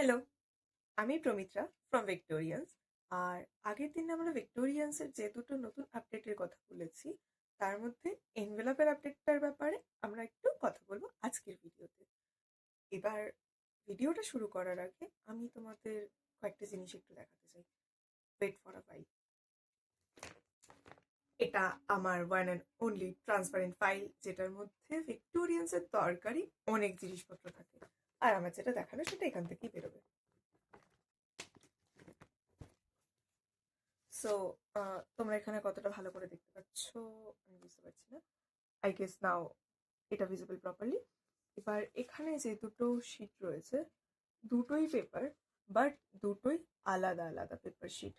Hello, আমি প্রমিত্রা from Victorians. আর আগের দিন আমরা ভিক্টোরিয়ান্সের যে দুটো নতুন আপডেটের কথা বলেছি, তার মধ্যে এনভেলপের আপডেটটার ব্যাপারে আমরা একটু কথা বলবো আজকের ভিডিওতে। এবার ভিডিওটা শুরু করার আগে আমি তোমাদের কয়েকটা জিনিস একটু দেখাতে চাই। Wait for a file. এটা আমার one and only transparent file, যেটার মধ্যে ভিক্টোরিয়ান্সের দরকারি অনেক জিনিসপত্র থাকে। আর আমার যেটা দেখানো সেটা এখান থেকেই বেরোবে। সো তোমরা এখানে কতটা ভালো করে দেখতে পাচ্ছ আমি বুঝতে পারছি না। আই গেস নাও এটা ভিজিবল প্রপারলি। এবার এখানে যে দুটো শিট রয়েছে, দুটোই পেপার, বাট দুটোই আলাদা আলাদা পেপার শিট।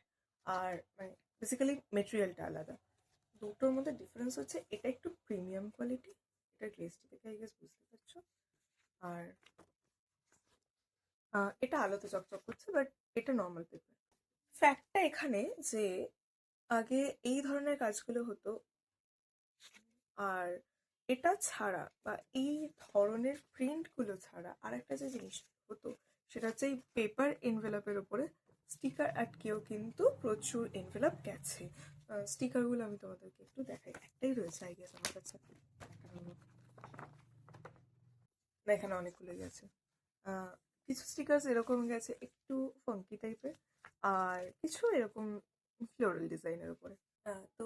আর মানে বেসিক্যালি মেটেরিয়ালটা আলাদা। দুটোর মধ্যে ডিফারেন্স হচ্ছে এটা একটু প্রিমিয়াম কোয়ালিটি, এটা গ্লেসটি থেকে আই গেস বুঝতে পারছো। আর এটা আলোতে চকচক করছে, বাট এটা নর্মাল পেপার। ফ্যাক্টটা এখানে যে আগে এই ধরনের কাজগুলো হতো, আর এটা ছাড়া বা এই ধরনের প্রিন্টগুলো ছাড়া আর একটা যে জিনিস হতো সেটা হচ্ছে এই পেপার এনভেলপের ওপরে স্টিকার আটকেও কিন্তু প্রচুর এনভেলপ গেছে। স্টিকারগুলো আমি তোমাদেরকে একটু দেখাই। একটাই রয়েছে আই গেস আমার কাছে দেখানোর মতো। না, এখানে অনেকগুলো গেছে। কিছু স্টিকার্স এরকম গেছে একটু ফাঙ্কি টাইপের, আর কিছু এরকম ফ্লোরাল ডিজাইনের উপরে। তো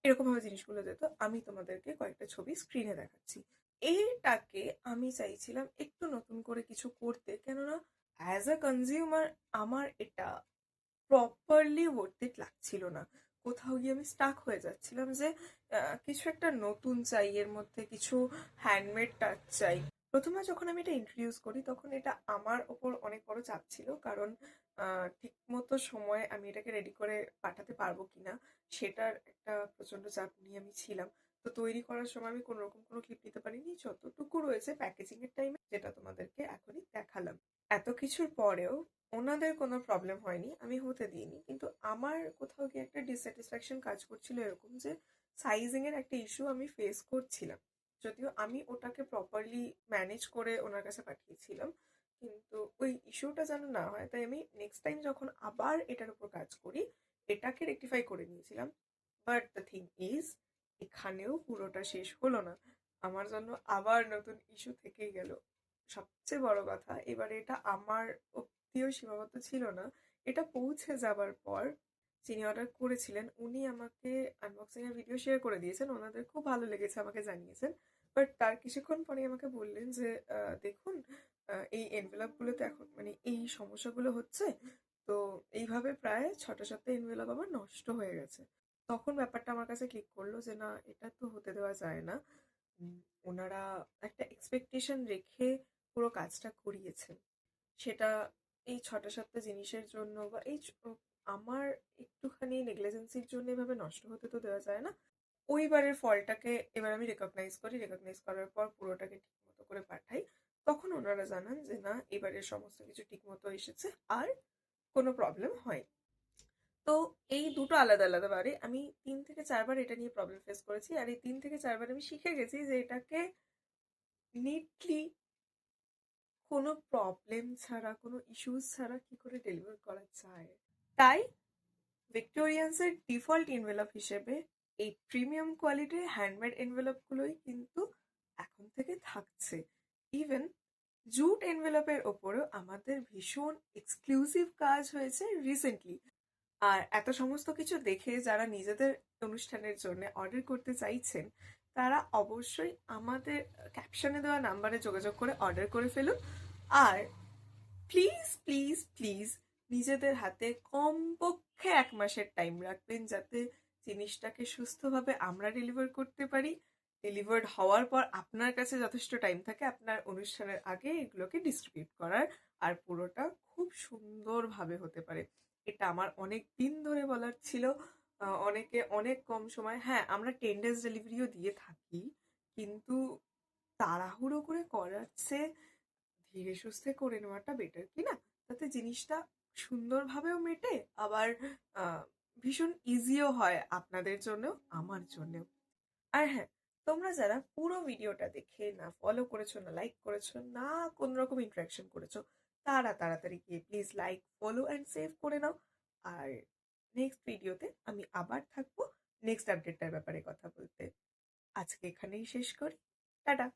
এরকমভাবে জিনিসগুলো যেত। আমি তোমাদেরকে কয়েকটা ছবি স্ক্রিনে দেখাচ্ছি। এইটাকে আমি চাইছিলাম একটু নতুন করে কিছু করতে, কেননা অ্যাজ আ কনজিউমার আমার এটা প্রপারলি ওয়ার্থ ইট লাগছিল না। কোথাও গিয়ে আমি স্টাক হয়ে যাচ্ছিলাম যে কিছু একটা নতুন চাই, এর মধ্যে কিছু হ্যান্ডমেড টাচ চাই। প্রথমে যখন আমি এটা ইন্ট্রোডিউস করি তখন এটা আমার ওপর অনেক বড় চাপ ছিল, কারণ ঠিক মতো সময়ে আমি এটাকে রেডি করে পাঠাতে পারবো কিনা সেটার একটা প্রচন্ড চাপ নিয়ে আমি ছিলাম। তো তৈরি করার সময় আমি কোনো রকম কোনো ক্লিপ নিতে পারিনি, যতটুকু রয়েছে প্যাকেজিং এর টাইমে যেটা তোমাদেরকে এখনই দেখালাম। এত কিছুর পরেও ওনাদের কোনো প্রবলেম হয়নি, আমি হতে দিইনি, কিন্তু আমার কোথাও গিয়ে একটা ডিসস্যাটিসফ্যাকশন কাজ করছিল এরকম যে সাইজিং এর একটা ইস্যু আমি ফেস করছিলাম। যদিও আমি ওটাকে প্রপারলি ম্যানেজ করে ওনার কাছে পাঠিয়েছিলাম, কিন্তু ওই ইস্যুটা যেন না হয় তাই আমি নেক্সট টাইম যখন আবার এটার উপর কাজ করি এটাকে রেকটিফাই করে নিয়েছিলাম। বাট দ্য থিং ইজ, এখানেও পুরোটা শেষ হলো না, আমার জন্য আবার নতুন ইস্যু থেকেই গেল। সবচেয়ে বড় কথা, এবারে এটা আমার অব্দিও সীমাবদ্ধ ছিল না, এটা পৌঁছে যাবার পর যিনি অর্ডার করেছিলেন উনি আমাকে আনবক্সিং এর ভিডিও শেয়ার করে দিয়েছেন, ওনাদের খুব ভালো লেগেছে আমাকে জানিয়েছেন। বাট তার কিছুক্ষণ পরে আমাকে বললেন যে দেখুন, এই এনভেলপ গুলোতে এখন মানে এই সমস্যাগুলো হচ্ছে, তো এইভাবে প্রায় 6টা 7টা এনভেলপ আমার নষ্ট হয়ে গেছে। তখন ব্যাপারটা আমার কাছে ক্লিক করলো যে না, এটা তো হতে দেওয়া যায় না। উম, ওনারা একটা এক্সপেকটেশন রেখে পুরো কাজটা করিয়েছেন, সেটা এই 6টা 7টা জিনিসের জন্য বা আমার একটুখানি নেগলিজেন্সির জন্য এভাবে নষ্ট হতে তো দেওয়া যায় না। ওইবারের ফলটাকে এবার আমি রেকগনাইজ করি, রেকগনাইজ করার পর পুরোটাকে ঠিক মতো করে পাঠাই। তখন ওনারা জানান যে না, এবারের সমস্ত কিছু ঠিক মতো এসেছে আর কোনো প্রবলেম হয়নি। তো এই দুটো আলাদা আলাদা বারে আমি 3 থেকে 4বার এটা নিয়ে প্রবলেম ফেস করেছি, আর এই 3 থেকে 4বার আমি শিখে গেছি যে এটাকে নিটলি কোনো প্রবলেম ছাড়া কোনো ইস্যুস ছাড়া কি করে ডেলিভার করা যায়। তাই ভিক্টোরিয়ান্সের ডিফল্ট এনভেলপ হিসেবে এই প্রিমিয়াম কোয়ালিটির হ্যান্ডমেড এনভেলপগুলোই কিন্তু এখন থেকে থাকছে। ইভেন জুট এনভেলপের ওপরেও আমাদের ভীষণ এক্সক্লুসিভ কাজ হয়েছে রিসেন্টলি। আর এত সমস্ত কিছু দেখে যারা নিজেদের অনুষ্ঠানের জন্য অর্ডার করতে চাইছেন তারা অবশ্যই আমাদের ক্যাপশনে দেওয়া নাম্বারে যোগাযোগ করে অর্ডার করে ফেলুন। আর প্লিজ প্লিজ প্লিজ নিজেদের হাতে কমপক্ষে 1 মাসের টাইম রাখবেন, যাতে জিনিসটাকে সুস্থভাবে আমরা ডেলিভার করতে পারি। ডেলিভার্ড হওয়ার পর আপনার কাছে যথেষ্ট টাইম থাকে আপনার অনুষ্ঠানের আগে এগুলোকে ডিস্ট্রিবিউট করার, আর পুরোটা খুব সুন্দরভাবে হতে পারে। এটা আমার অনেক দিন ধরে বলার ছিল। অনেকে অনেক কম সময়, হ্যাঁ আমরা 10 days ডেলিভারিও দিয়ে থাকি, কিন্তু তাড়াহুড়ো করে করার চেয়ে ধীরে সুস্থে করে নেওয়াটা বেটার, কি না? তাতে জিনিসটা সুন্দরভাবেও মেটে, আবার আহ, ভীষণ ইজিও হয় আপনাদের জন্য, আমার জন্য। আর হ্যাঁ, তোমরা যারা পুরো ভিডিওটা দেখে না ফলো করেছো, না লাইক করেছো, না কোন রকম ইন্টারাকশন করেছো, তারা তাড়াতাড়ি গিয়ে please like, follow and save করে নাও। আর নেক্সট ভিডিওতে আমি আবার থাকবো নেক্সট আপডেটটার ব্যাপারে কথা বলতে। আজকে এখানেই শেষ করি। টাটা।